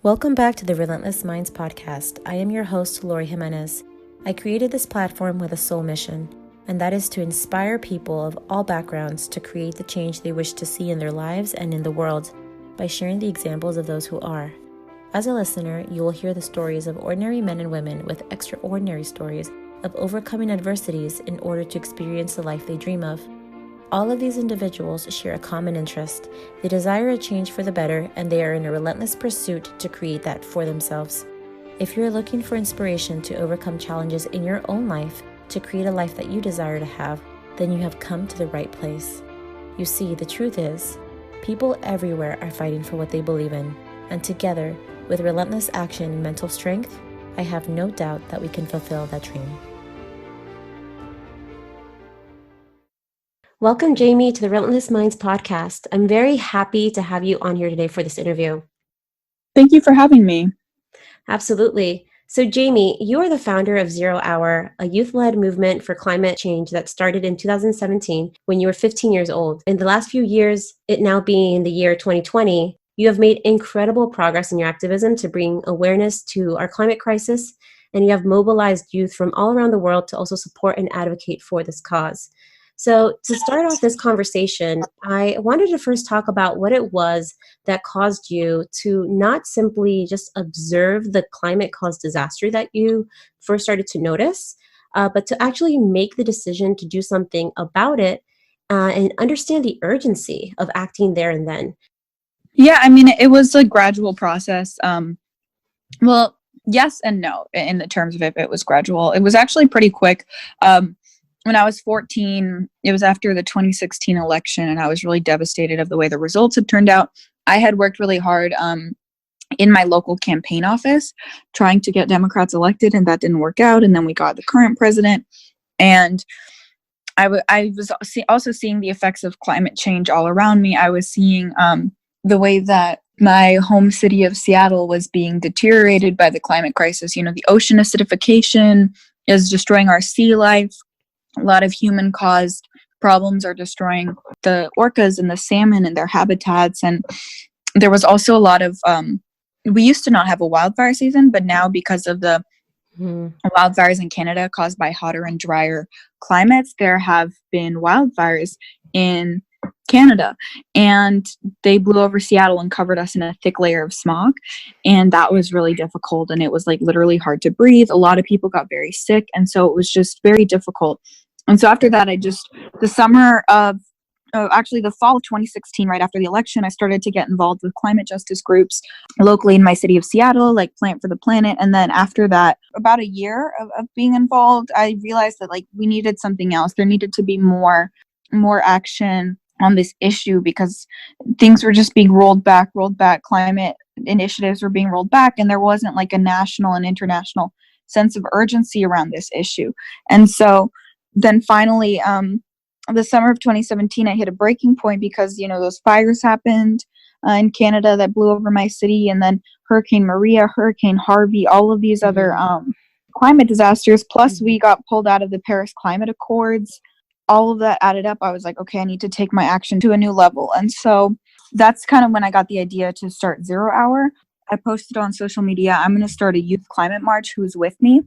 Welcome back to the Relentless Minds podcast. I am your host, Lori Jimenez. I created this platform with a sole mission, and that is to inspire people of all backgrounds to create the change they wish to see in their lives and in the world by sharing the examples of those who are. As a listener, you will hear the stories of ordinary men and women with extraordinary stories of overcoming adversities in order to experience the life they dream of. All of these individuals share a common interest. They desire a change for the better, and they are in a relentless pursuit to create that for themselves. If you're looking for inspiration to overcome challenges in your own life to create a life that you desire to have, then you have come to the right place. You see, the truth is, people everywhere are fighting for what they believe in, and together, with relentless action and mental strength, I have no doubt that we can fulfill that dream. Welcome, Jamie, to the Relentless Minds podcast. I'm very happy to have you on here today for this interview. Thank you for having me. Absolutely. So, Jamie, you are the founder of 0 Hour, a youth-led movement for climate change that started in 2017 when you were 15 years old. In the last few years, it now being the year 2020, you have made incredible progress in your activism to bring awareness to our climate crisis, and you have mobilized youth from all around the world to also support and advocate for this cause. So to start off this conversation, I wanted to first talk about what it was that caused you to not simply just observe the climate-caused disaster that you first started to notice, but to actually make the decision to do something about it and understand the urgency of acting there and then. Yeah, it was a gradual process. Well, yes and no in the terms of it was gradual. It was actually pretty quick. When I was 14, it was after the 2016 election, and I was really devastated of the way the results had turned out. I had worked really hard in my local campaign office trying to get Democrats elected, and that didn't work out. And then we got the current president, and I was also seeing the effects of climate change all around me. I was seeing the way that my home city of Seattle was being deteriorated by the climate crisis. You know, the ocean acidification is destroying our sea life. A lot of human-caused problems are destroying the orcas and the salmon and their habitats. And there was also a lot of, we used to not have a wildfire season, but now because of the wildfires in Canada caused by hotter and drier climates, there have been wildfires in Canada, and they blew over Seattle and covered us in a thick layer of smog. And that was really difficult. And it was like literally hard to breathe. A lot of people got very sick. And so it was just very difficult. And so after that, the fall of 2016, right after the election, I started to get involved with climate justice groups locally in my city of Seattle, like Plant for the Planet. And then after that, about a year of being involved, I realized that we needed something else. There needed to be more action on this issue because things were just being rolled back. Climate initiatives were being rolled back, and there wasn't a national and international sense of urgency around this issue. And so then finally, the summer of 2017, I hit a breaking point because, those fires happened in Canada that blew over my city, and then Hurricane Maria, Hurricane Harvey, all of these other climate disasters. Plus, we got pulled out of the Paris Climate Accords. All of that added up, I was like, okay, I need to take my action to a new level. And so that's kind of when I got the idea to start 0 Hour. I posted on social media, I'm going to start a youth climate march. Who's with me?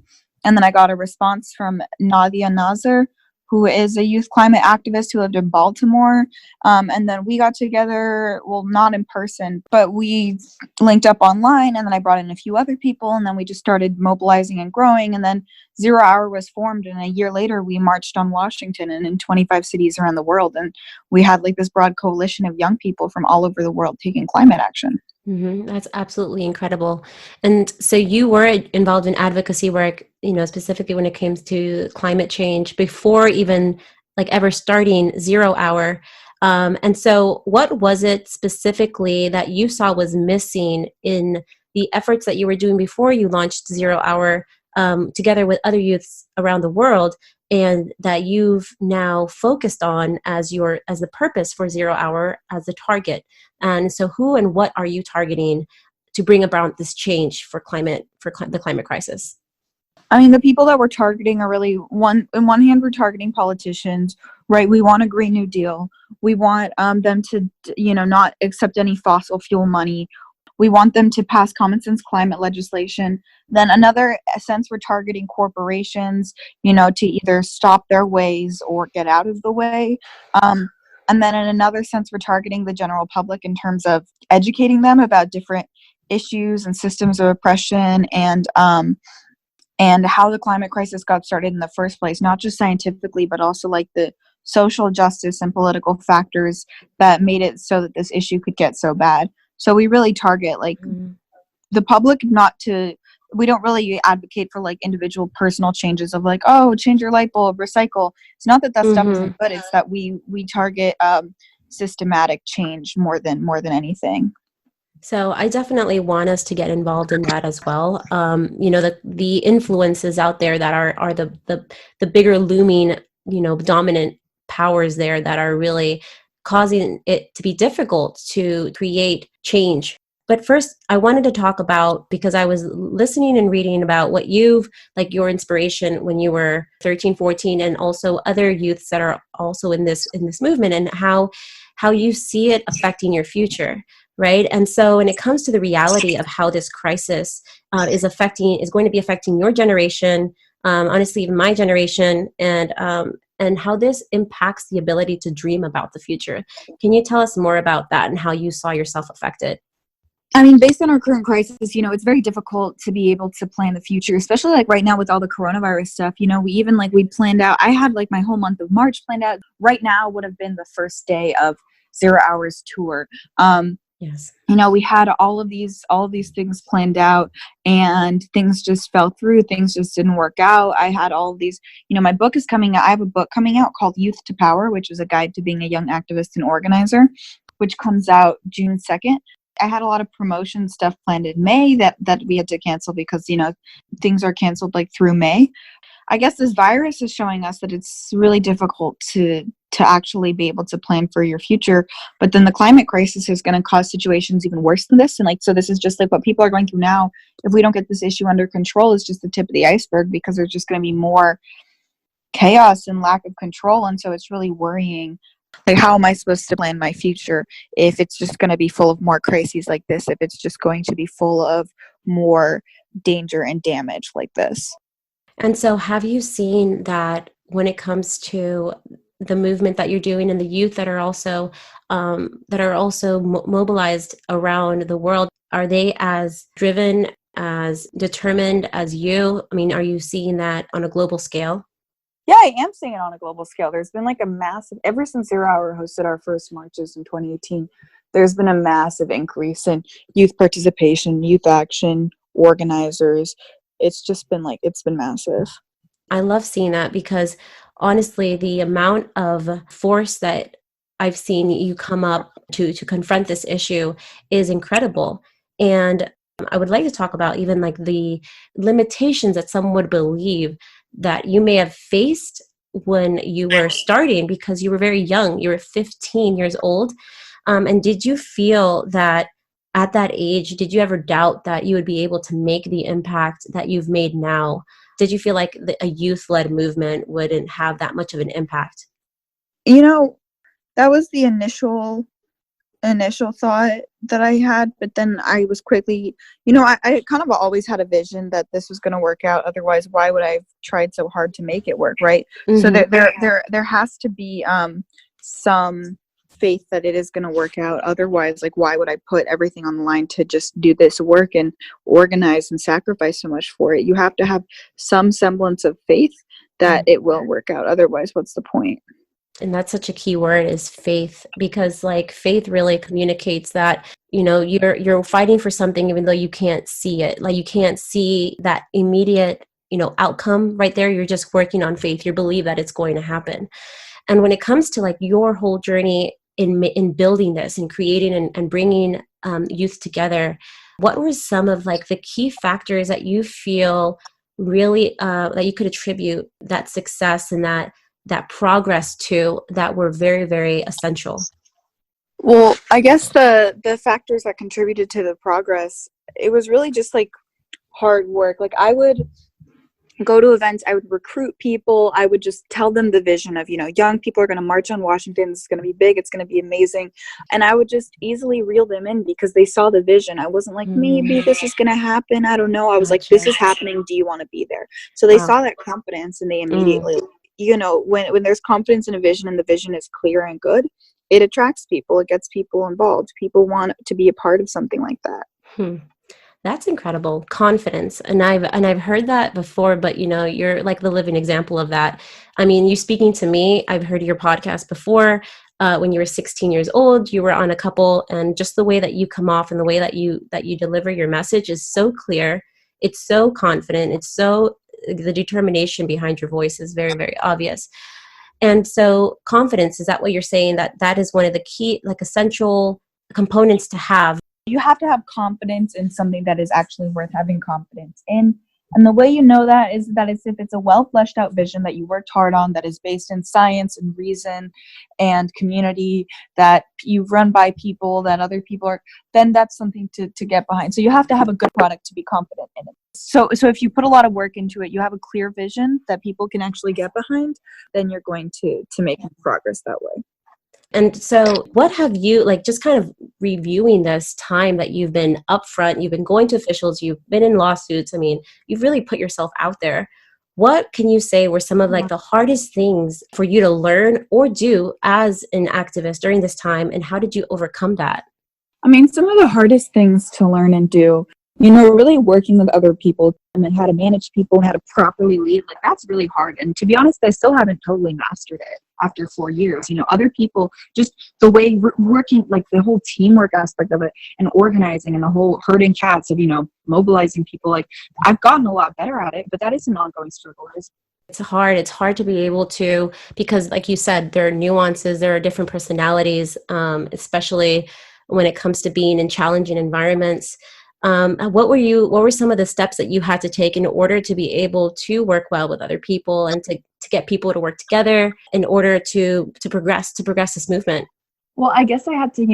And then I got a response from Nadia Nazar, who is a youth climate activist who lived in Baltimore. And then we got together, well, not in person, but we linked up online, and then I brought in a few other people, and then we just started mobilizing and growing. And then 0 Hour was formed, and a year later we marched on Washington and in 25 cities around the world. And we had this broad coalition of young people from all over the world taking climate action. That's absolutely incredible. And so you were involved in advocacy work, specifically when it comes to climate change before even ever starting 0 Hour. And so what was it specifically that you saw was missing in the efforts that you were doing before you launched 0 Hour together with other youths around the world, and that you've now focused on as the purpose for 0 Hour as the target? And so who and what are you targeting to bring about this change for the climate crisis? The people that we're targeting are really on one hand, we're targeting politicians, right? We want a Green New Deal. We want them to, not accept any fossil fuel money. We want them to pass common sense climate legislation. Then another sense, we're targeting corporations, to either stop their ways or get out of the way. And then in another sense, we're targeting the general public in terms of educating them about different issues and systems of oppression, and how the climate crisis got started in the first place, not just scientifically, but also like the social justice and political factors that made it so that this issue could get so bad. So we really target like the public, we don't really advocate for like individual personal changes of like, oh, change your light bulb, recycle. It's not that stuff isn't good. It's that we target systematic change more than anything. So I definitely want us to get involved in that as well. The influences out there that are the bigger looming, dominant powers there that are really causing it to be difficult to create change. But first, I wanted to talk about, because I was listening and reading about what your inspiration when you were 13, 14, and also other youths that are also in this movement, and how you see it affecting your future, right? And so when it comes to the reality of how this crisis is going to be affecting your generation, honestly, even my generation, and how this impacts the ability to dream about the future. Can you tell us more about that and how you saw yourself affected? I mean, based on our current crisis, it's very difficult to be able to plan the future, especially like right now with all the coronavirus stuff. We planned out, I had like my whole month of March planned out. Right now would have been the first day of 0 Hours tour. Yes. We had all of these things planned out, and things just fell through. Things just didn't work out. I had all of these, my book is coming out. I have a book coming out called Youth to Power, which is a guide to being a young activist and organizer, which comes out June 2nd. I had a lot of promotion stuff planned in May that we had to cancel because, things are canceled like through May. I guess this virus is showing us that it's really difficult to actually be able to plan for your future. But then the climate crisis is going to cause situations even worse than this. And so this is just like what people are going through now. If we don't get this issue under control, it's just the tip of the iceberg, because there's just going to be more chaos and lack of control. And so it's really worrying. Like, how am I supposed to plan my future if it's just going to be full of more crises like this, if it's just going to be full of more danger and damage like this? And so have you seen that when it comes to the movement that you're doing and the youth that are also mobilized around the world, are they as driven, as determined as you? I mean, are you seeing that on a global scale? Yeah, I am seeing it on a global scale. There's been like a massive, ever since 0 Hour hosted our first marches in 2018, there's been a massive increase in youth participation, youth action, organizers. It's been massive. I love seeing that, because honestly, the amount of force that I've seen you come up to confront this issue is incredible. And I would like to talk about even like the limitations that some would believe that you may have faced when you were starting, because you were very young. You were 15 years old. And did you feel that at that age, did you ever doubt that you would be able to make the impact that you've made now? Did you feel like a youth-led movement wouldn't have that much of an impact? That was the initial thought that I had, but then I was quickly, I kind of always had a vision that this was going to work out. Otherwise, why would I have tried so hard to make it work, right? Mm-hmm. So there has to be some faith that it is going to work out. Otherwise, like, why would I put everything on the line to just do this work and organize and sacrifice so much for it? You have to have some semblance of faith that it will work out. Otherwise, what's the point? And that's such a key word, is faith, because like faith really communicates that, you're fighting for something even though you can't see it. Like, you can't see that immediate, outcome right there. You're just working on faith. You believe that it's going to happen. And when it comes to like your whole journey in building this and creating and bringing youth together, what were some of like the key factors that you feel really that you could attribute that success and that progress to, that were very, very essential? Well, I guess the factors that contributed to the progress, it was really just like hard work. Like, I would go to events. I would recruit people. I would just tell them the vision of, young people are going to march on Washington. This is going to be big. It's going to be amazing. And I would just easily reel them in because they saw the vision. I wasn't like, maybe this is going to happen. I don't know. I was like, this is happening. Do you want to be there? So they saw that confidence, and they immediately, when there's confidence in a vision and the vision is clear and good, it attracts people. It gets people involved. People want to be a part of something like that. That's incredible. Confidence. And I've heard that before, but you're like the living example of that. I mean, you speaking to me, I've heard your podcast before. When you were 16 years old, you were on a couple, and just the way that you come off and the way that you deliver your message is so clear. It's so confident. It's so, the determination behind your voice is very, very obvious. And so confidence, is that what you're saying, that is one of the key, like, essential components to have? You have to have confidence in something that is actually worth having confidence in. And the way you know that is that if it's a well fleshed out vision that you worked hard on, that is based in science and reason and community, that you've run by people, that other people are, then that's something to get behind. So you have to have a good product to be confident in it. So if you put a lot of work into it, you have a clear vision that people can actually get behind, then you're going to make progress that way. And so what have you, like, just kind of reviewing this time that you've been upfront, you've been going to officials, you've been in lawsuits, I mean, you've really put yourself out there. What can you say were some of, like, the hardest things for you to learn or do as an activist during this time, and how did you overcome that? I mean, some of the hardest things to learn and do, really working with other people and how to manage people and how to properly lead, like, that's really hard. And to be honest, I still haven't totally mastered it after 4 years. Other people, just the way working, like the whole teamwork aspect of it and organizing and the whole herding cats of, mobilizing people, like, I've gotten a lot better at it, but that is an ongoing struggle. It's hard. It's hard to be able to, because like you said, there are nuances, there are different personalities, especially when it comes to being in challenging environments. What were some of the steps that you had to take in order to be able to work well with other people and to get people to work together in order to progress this movement? Well, I guess I had to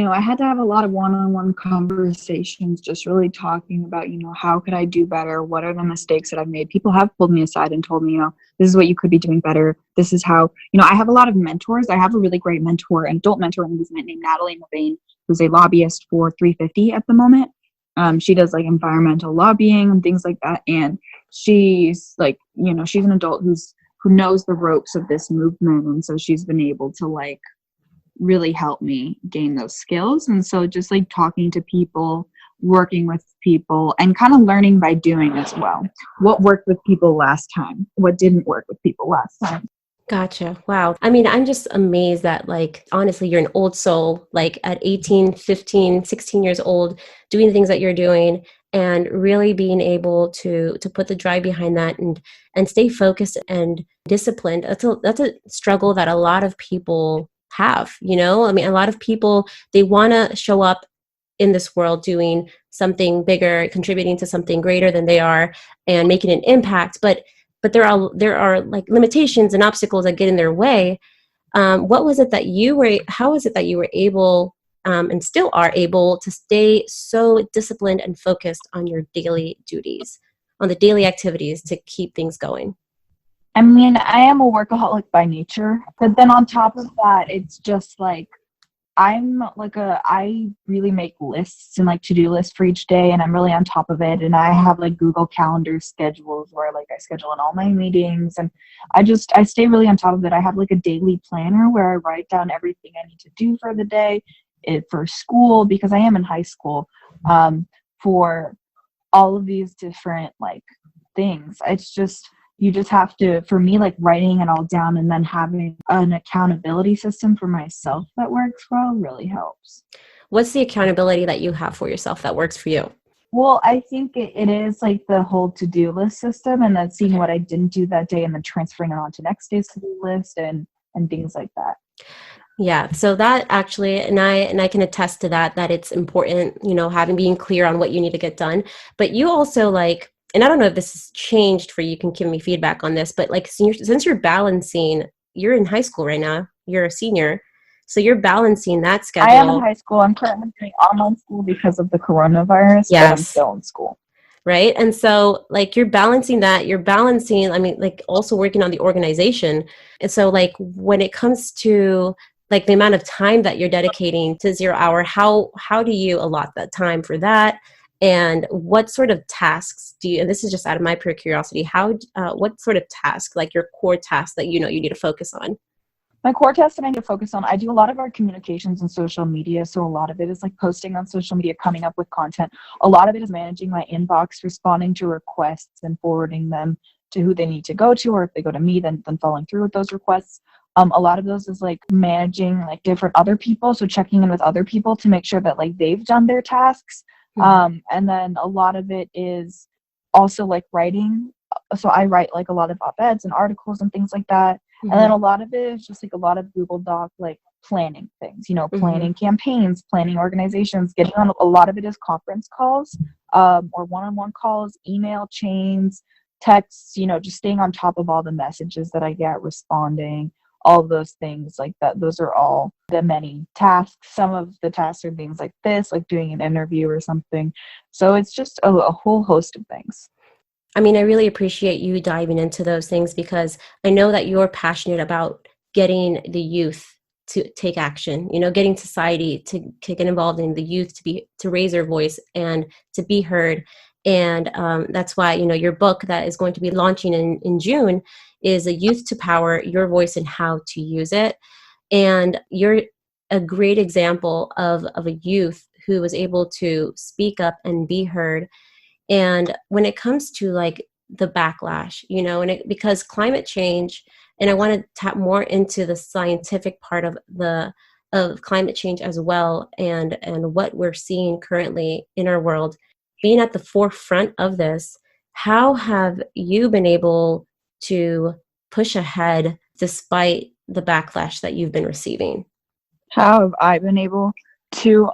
have a lot of one-on-one conversations, just really talking about, how could I do better? What are the mistakes that I've made? People have pulled me aside and told me, this is what you could be doing better. This is how, I have a lot of mentors. I have a really great mentor, an adult mentor named Natalie Mulvane, who's a lobbyist for 350 at the moment. She does, like, environmental lobbying and things like that. And she's like, she's an adult who knows the ropes of this movement. And so she's been able to, like, really help me gain those skills. And so just, like, talking to people, working with people, and kind of learning by doing as well. What worked with people last time? What didn't work with people last time? Gotcha. Wow. I mean, I'm just amazed that, like, honestly, you're an old soul, like at 18, 15, 16 years old, doing the things that you're doing and really being able to put the drive behind that and stay focused and disciplined. That's a struggle that a lot of people have, I mean, a lot of people, they want to show up in this world doing something bigger, contributing to something greater than they are and making an impact. But there are like limitations and obstacles that get in their way. How is it that you were able and still are able to stay so disciplined and focused on your daily duties, on the daily activities to keep things going? I mean, I am a workaholic by nature, but then on top of that, it's just like, I really make lists and, like, to-do lists for each day, and I'm really on top of it. And I have, like, Google Calendar schedules where, like, I schedule in all my meetings, and I stay really on top of it. I have, like, a daily planner where I write down everything I need to do for the day, for school, because I am in high school, for all of these different, like, things. It's just, you just have to, for me, like, writing it all down and then having an accountability system for myself that works well really helps. What's the accountability that you have for yourself that works for you? Well, I think it is, like, the whole to-do list system, and then seeing what I didn't do that day and then transferring it on to next day's to-do list and things like that. Yeah. So that actually, and I can attest to that it's important, being clear on what you need to get done. But you also, like, and I don't know if this has changed for you, you can give me feedback on this, but, like, since you're balancing, you're in high school right now, you're a senior, so you're balancing that schedule. I am in high school. I'm currently doing online school because of the coronavirus, yes. But I'm still in school. right? And so like you're balancing that, I mean, like also working on the organization. And so like when it comes to like the amount of time that you're dedicating to Zero Hour, how do you allot that time for that? And what sort of tasks do you, and this is just out of my pure curiosity, what sort of task, like your core task that you know you need to focus on? My core task that I need to focus on, I do a lot of our communications and social media. So a lot of it is like posting on social media, coming up with content. A lot of it is managing my inbox, responding to requests and forwarding them to who they need to go to, or if they go to me, then following through with those requests. A lot of those is like managing like different other people. So checking in with other people to make sure that like they've done their tasks. And then a lot of it is also like writing. So I write like a lot of op-eds and articles and things like that. And then a lot of it is just like a lot of Google Doc, like planning things, you know, planning campaigns, planning organizations, getting on a lot of it is conference calls, or one-on-one calls, email chains, texts, you know, just staying on top of all the messages that I get, responding, all of those things like that. Those are all the many tasks. Some of the tasks are things like this, like doing an interview or something. So it's just a whole host of things. I mean, I really appreciate you diving into those things because I know that you're passionate about getting the youth to take action, you know, getting society to get involved in the youth to raise their voice and to be heard. And that's why, you know, your book that is going to be launching in June is A Youth to Power, Your Voice and How to Use It. And you're a great example of a youth who was able to speak up and be heard. And when it comes to like the backlash, you know, because climate change, and I want to tap more into the scientific part of climate change as well, and what we're seeing currently in our world, being at the forefront of this, how have you been able to push ahead despite the backlash that you've been receiving? How have I been able to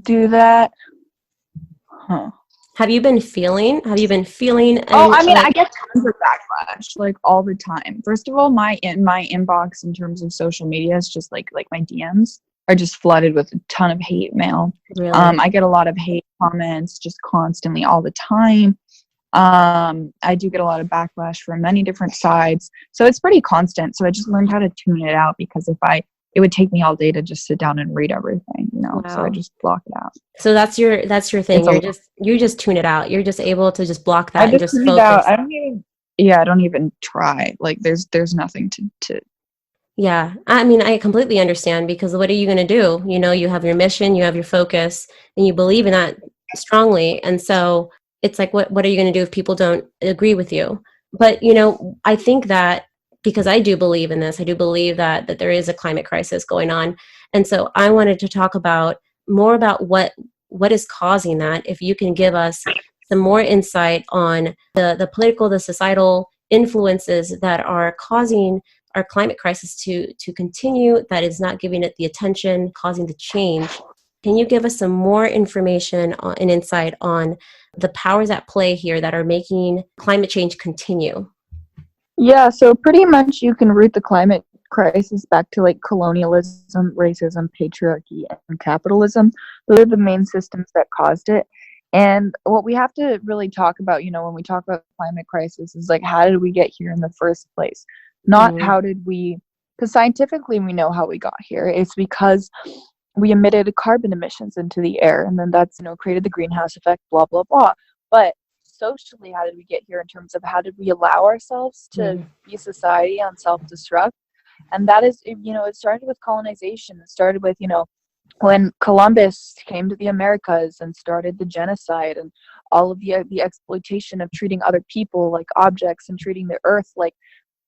do that? Have you been feeling Oh, I mean, I get tons of backlash, like all the time. First of all, my inbox in terms of social media is just like my DMs are just flooded with a ton of hate mail. really? I get a lot of hate comments just constantly all the time. I do get a lot of backlash from many different sides. So it's pretty constant. So I just learned how to tune it out because it would take me all day to just sit down and read everything, you know. Wow. So I just block it out. So that's your thing. You just tune it out. You're just able to just block that and just focus. Out. I don't even try. Like there's nothing to. Yeah. I mean, I completely understand because what are you going to do? You know, you have your mission, you have your focus, and you believe in that strongly. And so it's like, what are you going to do if people don't agree with you? But, you know, I think that because I do believe in this, I do believe that there is a climate crisis going on. And so I wanted to talk more about what is causing that. If you can give us some more insight on the political, the societal influences that are causing our climate crisis to continue, that is not giving it the attention, causing the change. Can you give us some more information and insight on the powers at play here that are making climate change continue? Yeah, so pretty much you can root the climate crisis back to like colonialism, racism, patriarchy, and capitalism. Those are the main systems that caused it. And what we have to really talk about, you know, when we talk about the climate crisis is like, how did we get here in the first place? Not how did we, because scientifically we know how we got here. It's because we emitted carbon emissions into the air, and then that's, you know, created the greenhouse effect, blah, blah, blah. But socially, how did we get here in terms of how did we allow ourselves to be a society on self-destruct? And that is, you know, it started with colonization. It started with, you know, when Columbus came to the Americas and started the genocide and all of the exploitation of treating other people like objects and treating the earth like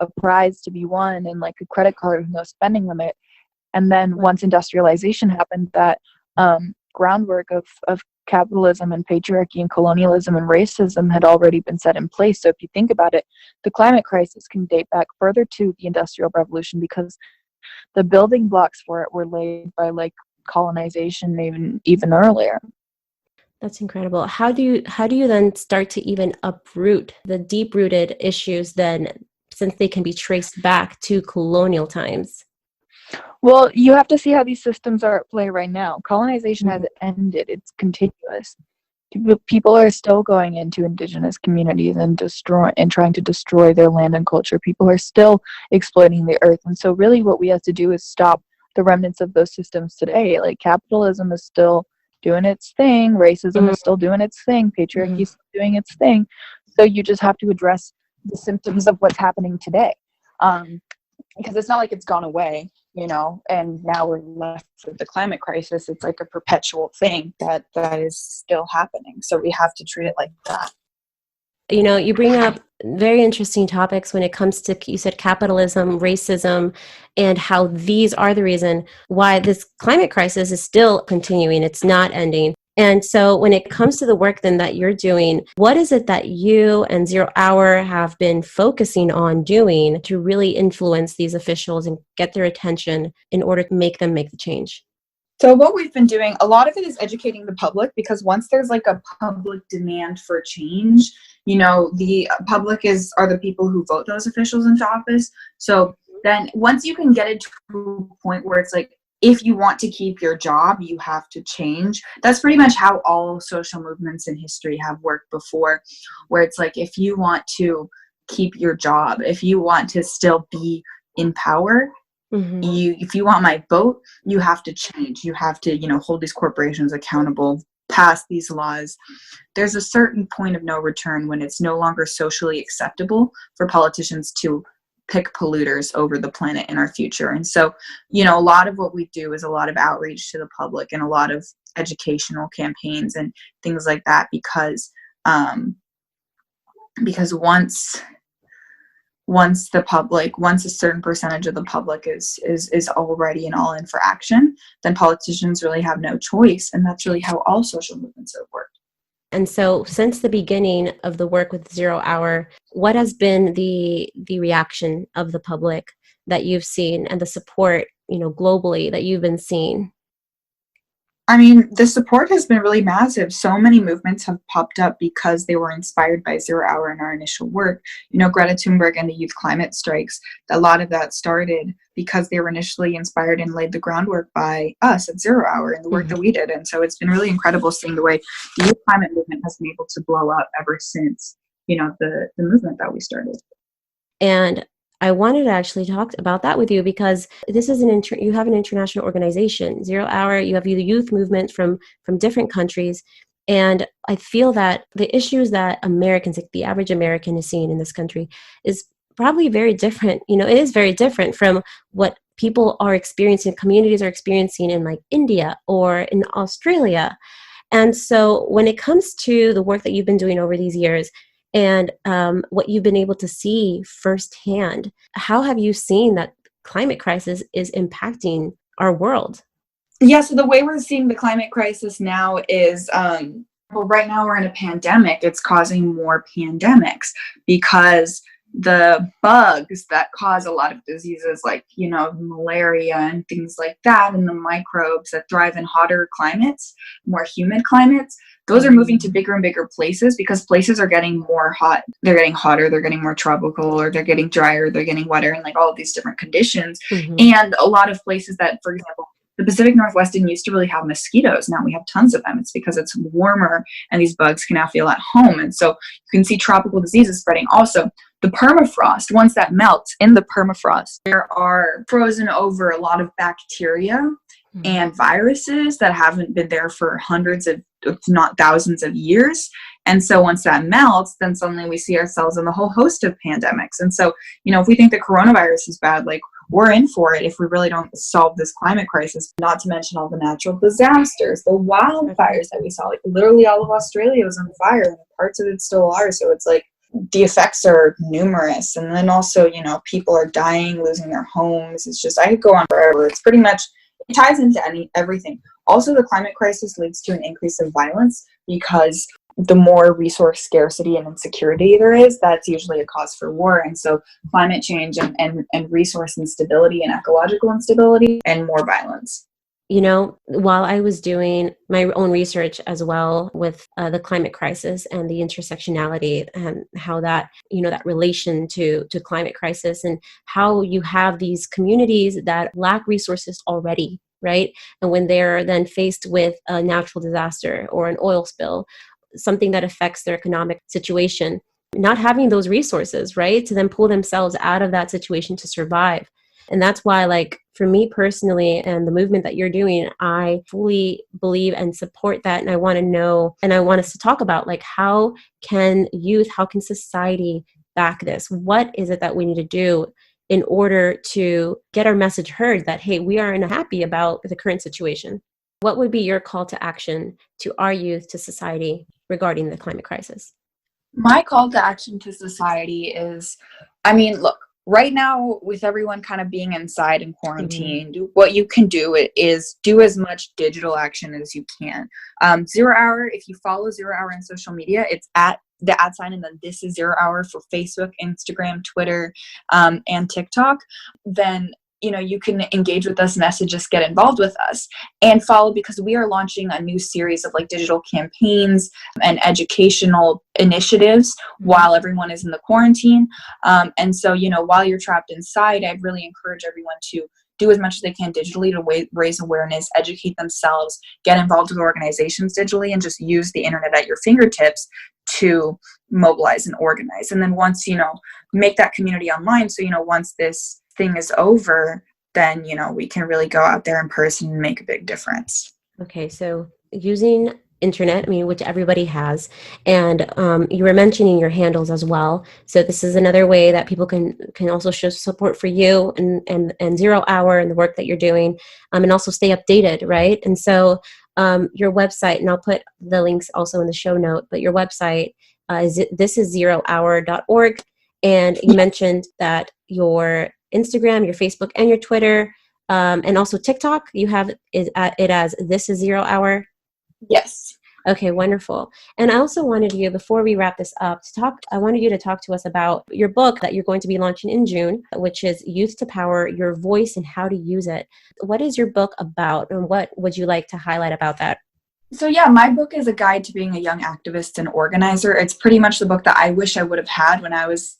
a prize to be won and like a credit card with no spending limit. And then once industrialization happened, that groundwork of capitalism and patriarchy and colonialism and racism had already been set in place. So if you think about it, the climate crisis can date back further to the Industrial Revolution because the building blocks for it were laid by like colonization even earlier. That's incredible. How do you then start to even uproot the deep-rooted issues then, since they can be traced back to colonial times? Well, you have to see how these systems are at play right now. Colonization hasn't ended. It's continuous. People are still going into indigenous communities and trying to destroy their land and culture. People are still exploiting the earth. And so really what we have to do is stop the remnants of those systems today. Like capitalism is still doing its thing, racism is still doing its thing, patriarchy is still doing its thing. So you just have to address the symptoms of what's happening today. Because it's not like it's gone away, and now we're left with the climate crisis. It's like a perpetual thing that is still happening. So we have to treat it like that. You bring up very interesting topics when it comes to, you said capitalism, racism, and how these are the reason why this climate crisis is still continuing. It's not ending. And so when it comes to the work then that you're doing, what is it that you and Zero Hour have been focusing on doing to really influence these officials and get their attention in order to make them make the change? So what we've been doing, a lot of it is educating the public, because once there's like a public demand for change, the public are the people who vote those officials into office. So then once you can get it to a point where it's like, if you want to keep your job, you have to change. That's pretty much how all social movements in history have worked before, where it's like, if you want to keep your job, if you want to still be in power, if you want my vote, you have to change. You have to, hold these corporations accountable, pass these laws. There's a certain point of no return when it's no longer socially acceptable for politicians to pick polluters over the planet in our future. And so, a lot of what we do is a lot of outreach to the public and a lot of educational campaigns and things like that, because once a certain percentage of the public is all ready and all in for action, then politicians really have no choice. And that's really how all social movements have worked. And so since the beginning of the work with Zero Hour, what has been the reaction of the public that you've seen and the support, globally that you've been seeing? I mean, the support has been really massive. So many movements have popped up because they were inspired by Zero Hour in our initial work. Greta Thunberg and the youth climate strikes, a lot of that started because they were initially inspired and laid the groundwork by us at Zero Hour and the work that we did. And so it's been really incredible seeing the way the youth climate movement has been able to blow up ever since, the movement that we started. And I wanted to actually talk about that with you, because this is you have an international organization, Zero Hour. You have the youth movement from different countries, and I feel that the issues that Americans, like the average American, is seeing in this country is probably very different. It is very different from what people are experiencing, communities are experiencing in like India or in Australia. And so when it comes to the work that you've been doing over these years, and what you've been able to see firsthand, how have you seen that climate crisis is impacting our world? Yeah, so the way we're seeing the climate crisis now is, right now we're in a pandemic. It's causing more pandemics because the bugs that cause a lot of diseases like, malaria and things like that, and the microbes that thrive in hotter climates, more humid climates, those are moving to bigger and bigger places because places are getting more hot. They're getting hotter, they're getting more tropical, or they're getting drier, they're getting wetter, and like all of these different conditions. And a lot of places that, for example, the Pacific Northwest didn't used to really have mosquitoes. Now we have tons of them. It's because it's warmer and these bugs can now feel at home. And so you can see tropical diseases spreading. Also, the permafrost, once that melts in the permafrost, there are frozen over a lot of bacteria and viruses that haven't been there for hundreds of, if not thousands of years. And so once that melts, then suddenly we see ourselves in a whole host of pandemics. And so, if we think the coronavirus is bad, like, we're in for it if we really don't solve this climate crisis, not to mention all the natural disasters, the wildfires that we saw. Like, literally all of Australia was on fire and parts of it still are. So it's like the effects are numerous. And then also, people are dying, losing their homes. It's just, I could go on forever. It's pretty much, it ties into everything. Also, the climate crisis leads to an increase of violence because the more resource scarcity and insecurity there is, that's usually a cause for war. And so climate change and resource instability and ecological instability and more violence. While I was doing my own research as well with the climate crisis and the intersectionality and how that, that relation to climate crisis and how you have these communities that lack resources already, right? And when they're then faced with a natural disaster or an oil spill, something that affects their economic situation, not having those resources, right, to then pull themselves out of that situation to survive. And that's why, like, for me personally and the movement that you're doing, I fully believe and support that. And I want to know, and I want us to talk about, like, how can society back this? What is it that we need to do in order to get our message heard that, hey, we aren't happy about the current situation? What would be your call to action to our youth, to society regarding the climate crisis? My call to action to society is, I mean, look, right now with everyone kind of being inside and quarantined, what you can do is do as much digital action as you can. 0 Hour, if you follow 0 Hour on social media, it's at the @ and then this is 0 Hour for Facebook, Instagram, Twitter, and TikTok. Then you can engage with us, message us, get involved with us, and follow, because we are launching a new series of like digital campaigns and educational initiatives while everyone is in the quarantine. And so, while you're trapped inside, I'd really encourage everyone to do as much as they can digitally to raise awareness, educate themselves, get involved with organizations digitally, and just use the internet at your fingertips to mobilize and organize. And then once, make that community online. So, once this thing is over, then we can really go out there in person and make a big difference. Okay, so using internet, which everybody has, and you were mentioning your handles as well. So this is another way that people can also show support for you and 0 Hour and the work that you're doing, and also stay updated, right? And so your website, and I'll put the links also in the show note, but your website is thisisz0hour.org, and you mentioned that your Instagram, your Facebook, and your Twitter, and also TikTok, you have it as This Is 0 Hour. Yes. Okay, wonderful. And I also wanted you, before we wrap this up, I wanted you to talk to us about your book that you're going to be launching in June, which is Youth to Power, Your Voice and How to Use It. What is your book about, and what would you like to highlight about that? So yeah, my book is a guide to being a young activist and organizer. It's pretty much the book that I wish I would have had when I was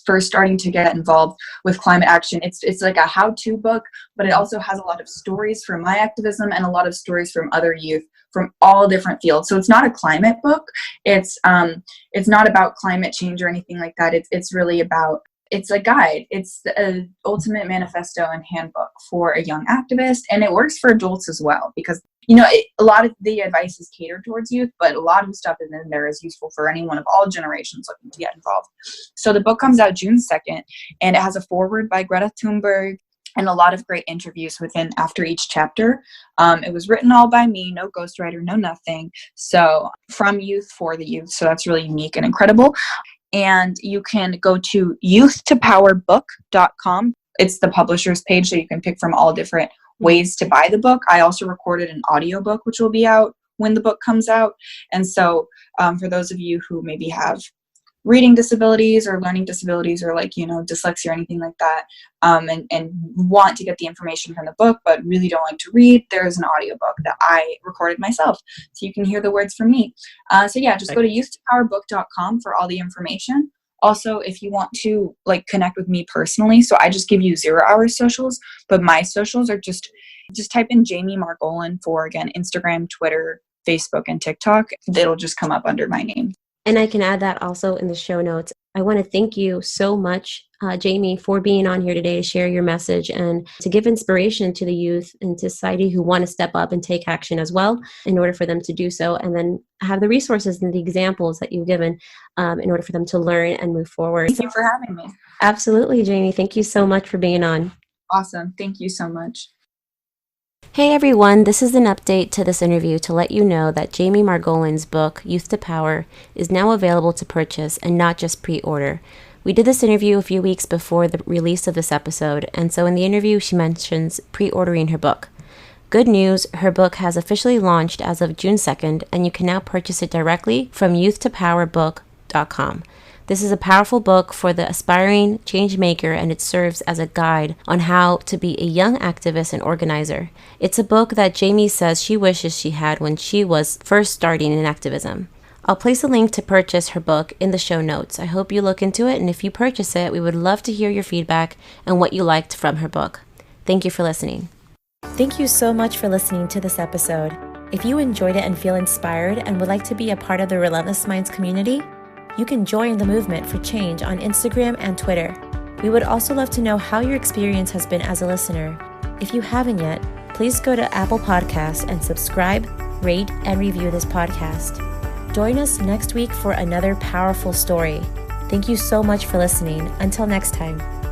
first starting to get involved with climate action. It's like a how-to book, but it also has a lot of stories from my activism and a lot of stories from other youth from all different fields. So it's not a climate book. It's not about climate change or anything like that. It's really about, it's a guide. It's an ultimate manifesto and handbook for a young activist, and it works for adults as well, because a lot of the advice is catered towards youth, but a lot of stuff in there is useful for anyone of all generations looking to get involved. So the book comes out June 2nd, and it has a foreword by Greta Thunberg and a lot of great interviews after each chapter. It was written all by me, no ghostwriter, no nothing. So from youth for the youth. So that's really unique and incredible. And you can go to youthtopowerbook.com. It's the publisher's page, so you can pick from all different ways to buy the book. I also recorded an audiobook, which will be out when the book comes out. And so for those of you who maybe have reading disabilities or learning disabilities or dyslexia or anything like that, and want to get the information from the book but really don't like to read, there's an audiobook that I recorded myself, so you can hear the words from me. So yeah, just go to youthtopowerbook.com for all the information. Also, if you want to connect with me personally, so I just give you 0 Hour socials, but my socials are just type in Jamie Margolin for, again, Instagram, Twitter, Facebook, and TikTok. It'll just come up under my name. And I can add that also in the show notes. I want to thank you so much, Jamie, for being on here today to share your message and to give inspiration to the youth and to society who want to step up and take action as well, in order for them to do so, and then have the resources and the examples that you've given in order for them to learn and move forward. Thank you for having me. Absolutely, Jamie. Thank you so much for being on. Awesome. Thank you so much. Hey everyone, this is an update to this interview to let you know that Jamie Margolin's book, Youth to Power, is now available to purchase and not just pre-order. We did this interview a few weeks before the release of this episode, and so in the interview she mentions pre-ordering her book. Good news, her book has officially launched as of June 2nd, and you can now purchase it directly from youthtopowerbook.com. This is a powerful book for the aspiring change maker, and it serves as a guide on how to be a young activist and organizer. It's a book that Jamie says she wishes she had when she was first starting in activism. I'll place a link to purchase her book in the show notes. I hope you look into it, and if you purchase it, we would love to hear your feedback and what you liked from her book. Thank you for listening. Thank you so much for listening to this episode. If you enjoyed it and feel inspired and would like to be a part of the Relentless Minds community, you can join the movement for change on Instagram and Twitter. We would also love to know how your experience has been as a listener. If you haven't yet, please go to Apple Podcasts and subscribe, rate, and review this podcast. Join us next week for another powerful story. Thank you so much for listening. Until next time.